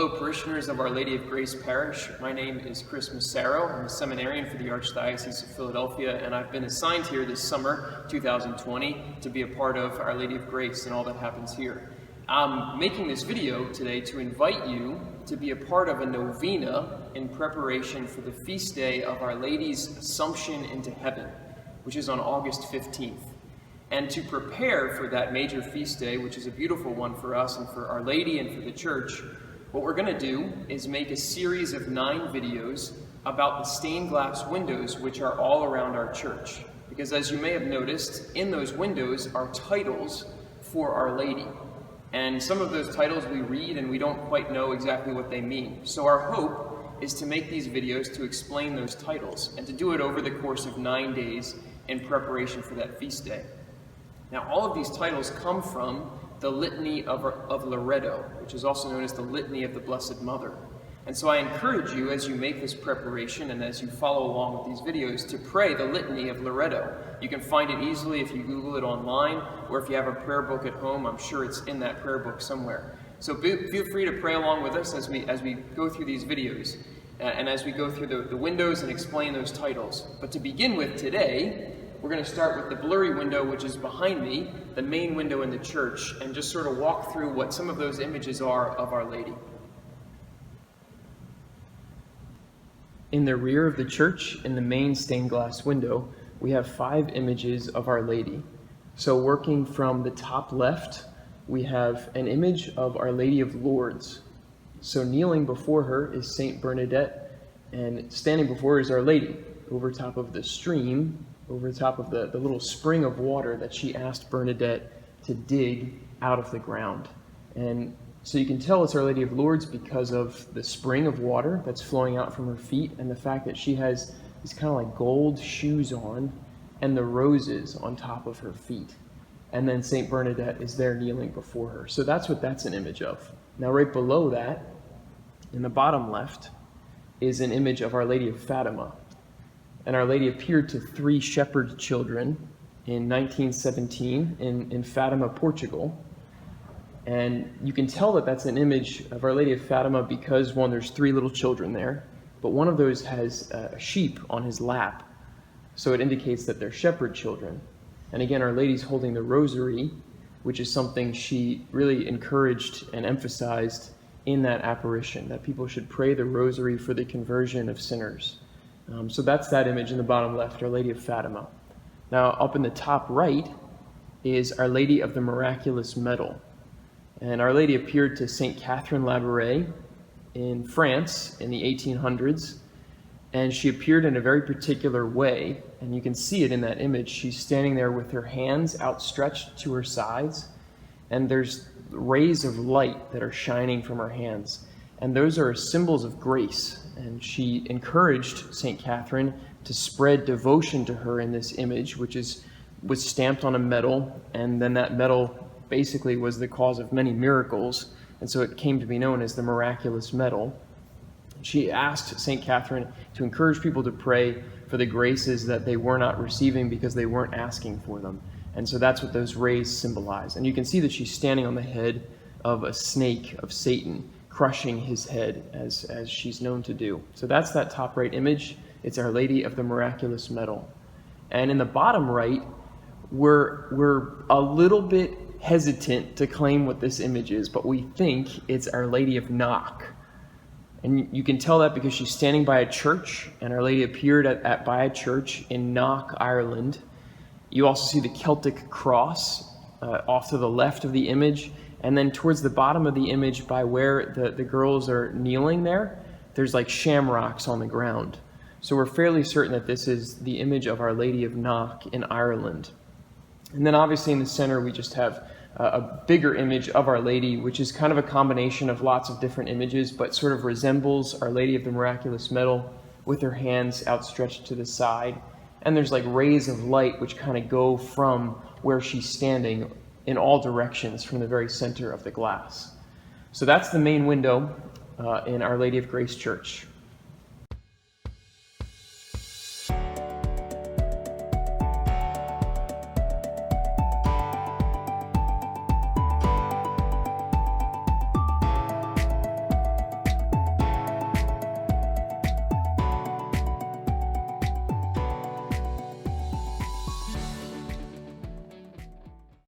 Hello, parishioners of Our Lady of Grace Parish. My name is Chris Massaro. I'm a seminarian for the Archdiocese of Philadelphia, and I've been assigned here this summer, 2020, to be a part of Our Lady of Grace and all that happens here. I'm making this video today to invite you to be a part of a novena in preparation for the feast day of Our Lady's Assumption into Heaven, which is on August 15th. And to prepare for that major feast day, which is a beautiful one for us and for Our Lady and for the Church, what we're going to do is make a series of 9 videos about the stained glass windows which are all around our church. Because as you may have noticed, in those windows are titles for Our Lady. And some of those titles we read and we don't quite know exactly what they mean. So our hope is to make these videos to explain those titles and to do it over the course of 9 days in preparation for that feast day. Now, all of these titles come from the Litany of Loreto, which is also known as the Litany of the Blessed Mother. And so I encourage you, as you make this preparation and as you follow along with these videos, to pray the Litany of Loreto. You can find it easily if you Google it online, or if you have a prayer book at home. I'm sure it's in that prayer book somewhere. So feel free to pray along with us as we go through these videos, and as we go through the windows and explain those titles. But to begin with today, we're going to start with the blurry window, which is behind me, the main window in the church, and just sort of walk through what some of those images are of Our Lady. In the rear of the church, in the main stained glass window, we have 5 images of Our Lady. So working from the top left, we have an image of Our Lady of Lourdes. So kneeling before her is Saint Bernadette, and standing before her is Our Lady, over top of the stream, over top of the little spring of water that she asked Bernadette to dig out of the ground. And so you can tell it's Our Lady of Lourdes because of the spring of water that's flowing out from her feet, and the fact that she has these kind of like gold shoes on and the roses on top of her feet. And then Saint Bernadette is there kneeling before her. So that's what that's an image of. Now right below that, in the bottom left, is an image of Our Lady of Fatima. And Our Lady appeared to 3 shepherd children in 1917 in Fatima, Portugal. And you can tell that that's an image of Our Lady of Fatima because, one, there's 3 little children there, but one of those has a sheep on his lap. So it indicates that they're shepherd children. And again, Our Lady's holding the rosary, which is something she really encouraged and emphasized in that apparition, that people should pray the rosary for the conversion of sinners. So that's that image in the bottom left, Our Lady of Fatima. Now, up in the top right is Our Lady of the Miraculous Medal. And Our Lady appeared to St. Catherine Labouré in France in the 1800s. And she appeared in a very particular way. And you can see it in that image. She's standing there with her hands outstretched to her sides. And there's rays of light that are shining from her hands. And those are symbols of grace. And she encouraged St. Catherine to spread devotion to her in this image, which was stamped on a medal. And then that medal basically was the cause of many miracles. And so it came to be known as the Miraculous Medal. She asked St. Catherine to encourage people to pray for the graces that they were not receiving because they weren't asking for them. And so that's what those rays symbolize. And you can see that she's standing on the head of a snake of Satan, crushing his head as she's known to do. So that's that top right image. It's Our Lady of the Miraculous Medal. And in the bottom right, we're a little bit hesitant to claim what this image is, but we think it's Our Lady of Knock. And you can tell that because she's standing by a church, and Our Lady appeared by a church in Knock, Ireland. You also see the Celtic cross off to the left of the image. And then towards the bottom of the image, by where the girls are kneeling there's like shamrocks on the ground. So we're fairly certain that this is the image of Our Lady of Knock in Ireland. And then obviously in the center, we just have a bigger image of Our Lady, which is kind of a combination of lots of different images, but sort of resembles Our Lady of the Miraculous Medal with her hands outstretched to the side. And there's like rays of light which kind of go from where she's standing in all directions from the very center of the glass. So that's the main window in Our Lady of Grace Church.